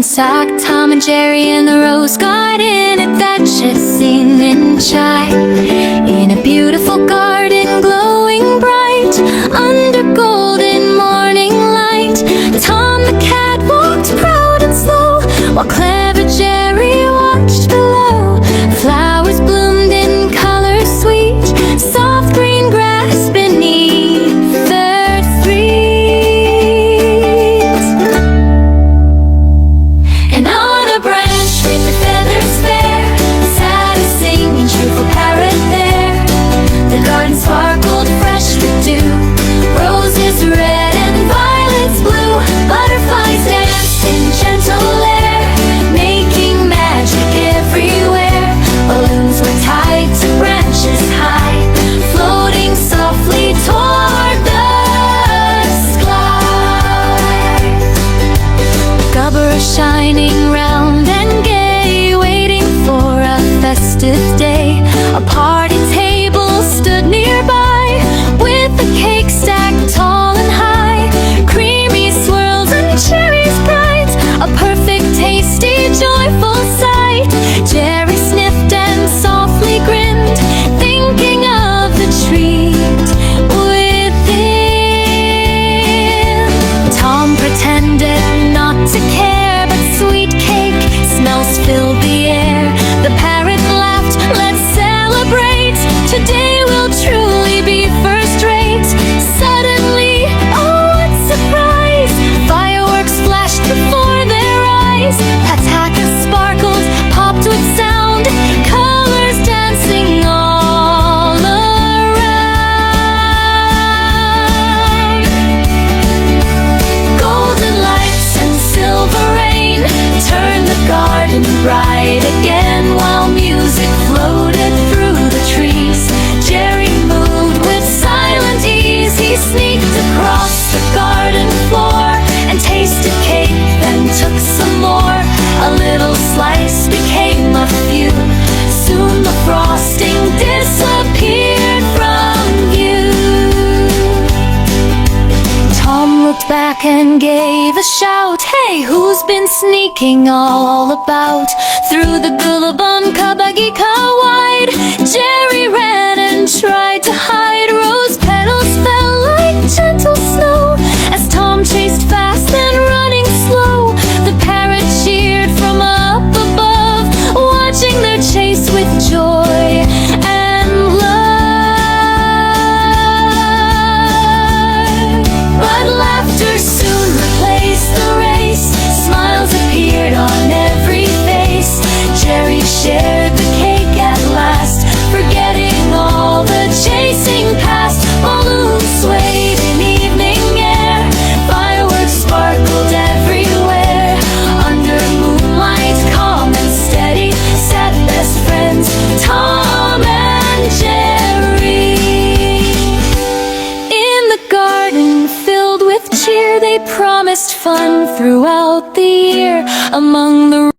sock. Tom and Jerry in the rose garden at that sing and chime. In a beautiful garden glowing bright under golden morning light, Tom the cat walked proud and slow, while clever Jerry watched below. Flowers bloomed in color sweet, soft green grass beneath their feet. And on a branch with the feathers fair sat a singing cheerful parrot there. The garden sparkled fresh with dew, roses red and violets blue. Butterflies danced in gentle air, making magic everywhere. Balloons were tied to branches high, floating softly toward the sky. Gubber shining round and gay, waiting for a festive day. A party table stood nearby, with a cake stacked tall and high. Creamy swirls and cherries bright, a perfect, tasty, joyful sight. Jerry sniffed and softly grinned, thinking of the treat within. Tom pretended not to care, but sweet cake smells filled the air. The parrot laughed, let's celebrate, today will truly be first rate. Suddenly, oh what surprise, fireworks flashed before their eyes. Patakas sparkled, popped with sound, colors dancing all around. Golden lights and silver rain turned the garden bright again, while music floated through the trees. Jerry moved with silent ease. He sneaked across the garden floor and tasted cake, then took some more. A little slice became a few, soon the frosting disappeared from view. Tom looked back and gave a shout, hey, who's been sneaking all about? Through the gulabun kabagika wide, Jerry ran and tried to hide. Rose petals fell like gentle snow as Tom chased fast and running slow. The parrot cheered from up above, watching their chase with joy and love. But laughter soon replaced the race, smiles appeared on every face. Jerry shared the cake at last, forgetting all the chasing past. Balloons swayed in evening air, fireworks sparkled everywhere. Under moonlight, calm and steady, sat best friends Tom and Jerry. In the garden filled with cheer, they promised fun throughout the year. Among